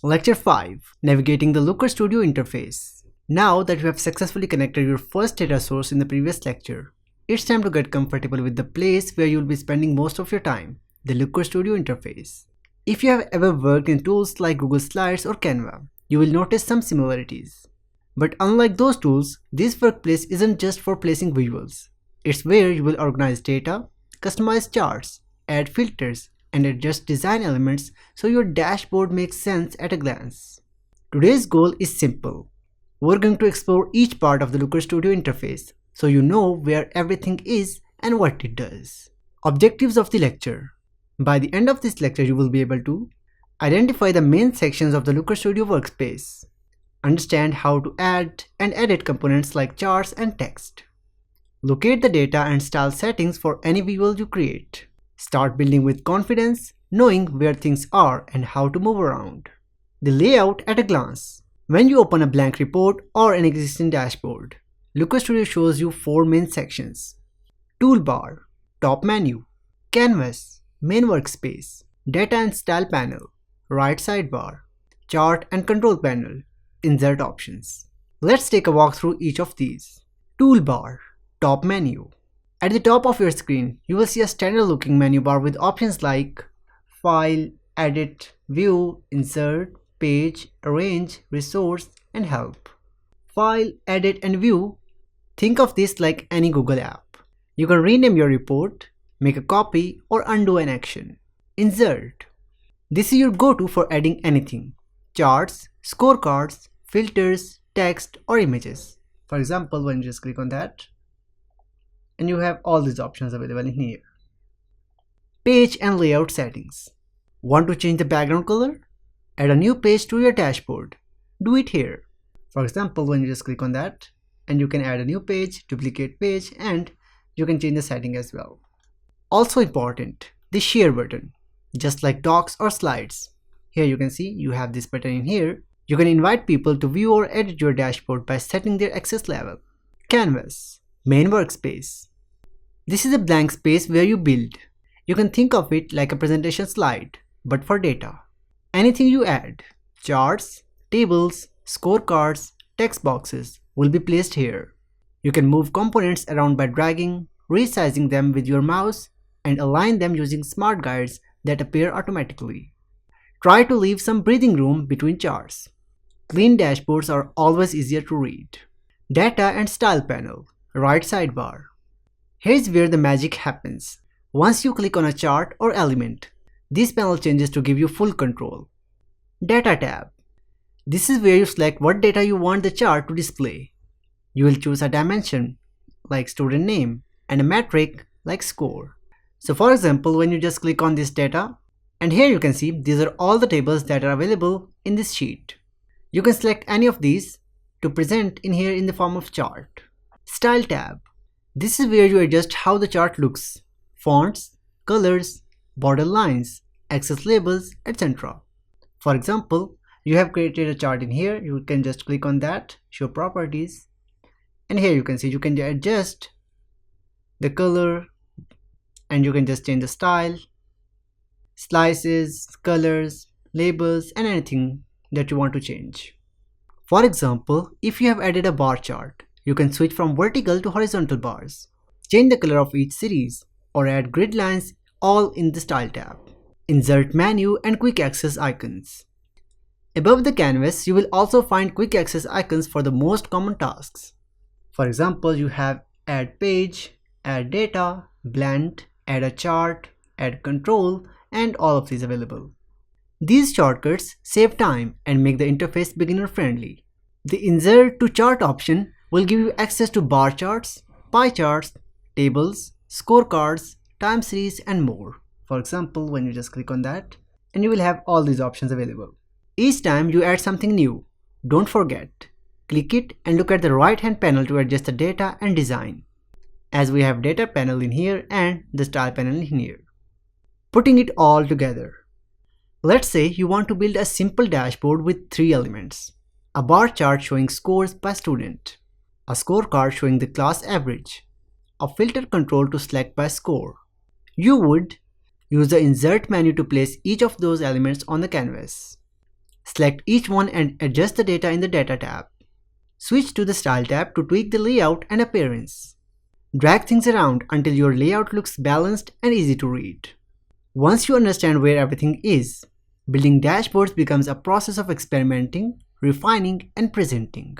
Lecture 5. Navigating the Looker Studio interface. Now that you have successfully connected your first data source in the previous lecture, it's time to get comfortable with the place where you will be spending most of your time, the Looker Studio interface. If you have ever worked in tools like Google Slides or Canva, you will notice some similarities. But unlike those tools, this workplace isn't just for placing visuals. It's where you will organize data, customize charts, add filters, and adjust design elements so your dashboard makes sense at a glance. Today's goal is simple. We're going to explore each part of the Looker Studio interface so you know where everything is and what it does. Objectives of the lecture. By the end of this lecture, you will be able to identify the main sections of the Looker Studio workspace, understand how to add and edit components like charts and text, locate the data and style settings for any visual you create, start building with confidence, knowing where things are and how to move around. The layout at a glance. When you open a blank report or an existing dashboard, Looker Studio shows you 4 main sections: toolbar, top menu, canvas, main workspace, data and style panel, right sidebar, chart and control panel, insert options. Let's take a walk through each of these. Toolbar, top menu. At the top of your screen, you will see a standard looking menu bar with options like File, Edit, View, Insert, Page, Arrange, Resource, and Help. File, Edit, and View. Think of this like any Google app. You can rename your report, make a copy, or undo an action. Insert. This is your go-to for adding anything: charts, scorecards, filters, text, or images. For example, when you just click on that, and you have all these options available in here. Page and layout settings. Want to change the background color? Add a new page to your dashboard. Do it here. For example, when you just click on that, and you can add a new page, duplicate page, and you can change the setting as well. Also important, the share button. Just like docs or slides. Here you can see you have this button in here. You can invite people to view or edit your dashboard by setting their access level. Canvas, main workspace. This is a blank space where you build. You can think of it like a presentation slide, but for data. Anything you add, charts, tables, scorecards, text boxes, will be placed here. You can move components around by dragging, resizing them with your mouse, and align them using smart guides that appear automatically. Try to leave some breathing room between charts. Clean dashboards are always easier to read. Data and style panel, right sidebar. Here's where the magic happens. Once you click on a chart or element, this panel changes to give you full control. Data tab. This is where you select what data you want the chart to display. You will choose a dimension like student name and a metric like score. So for example, when you just click on this data, and here you can see these are all the tables that are available in this sheet. You can select any of these to present in here in the form of chart. Style tab. This is where you adjust how the chart looks: fonts, colors, border lines, access labels, etc. For example, you have created a chart in here. You can just click on that, show properties, and here you can see you can adjust the color, and you can just change the style, slices, colors, labels, and anything that you want to change. For example, if you have added a bar chart, you can switch from vertical to horizontal bars, change the color of each series, or add grid lines, all in the Style tab. Insert menu and quick access icons. Above the canvas, you will also find quick access icons for the most common tasks. For example, you have add page, add data, blend, add a chart, add control, and all of these available. These shortcuts save time and make the interface beginner friendly. The insert to chart option will give you access to bar charts, pie charts, tables, scorecards, time series, and more. For example, when you just click on that, and you will have all these options available. Each time you add something new, don't forget, click it and look at the right hand panel to adjust the data and design, as we have data panel in here and the style panel in here. Putting it all together. Let's say you want to build a simple dashboard with 3 elements: a bar chart showing scores by student, a scorecard showing the class average, a filter control to select by score. You would use the insert menu to place each of those elements on the canvas. Select each one and adjust the data in the Data tab. Switch to the Style tab to tweak the layout and appearance. Drag things around until your layout looks balanced and easy to read. Once you understand where everything is, building dashboards becomes a process of experimenting, refining, and presenting.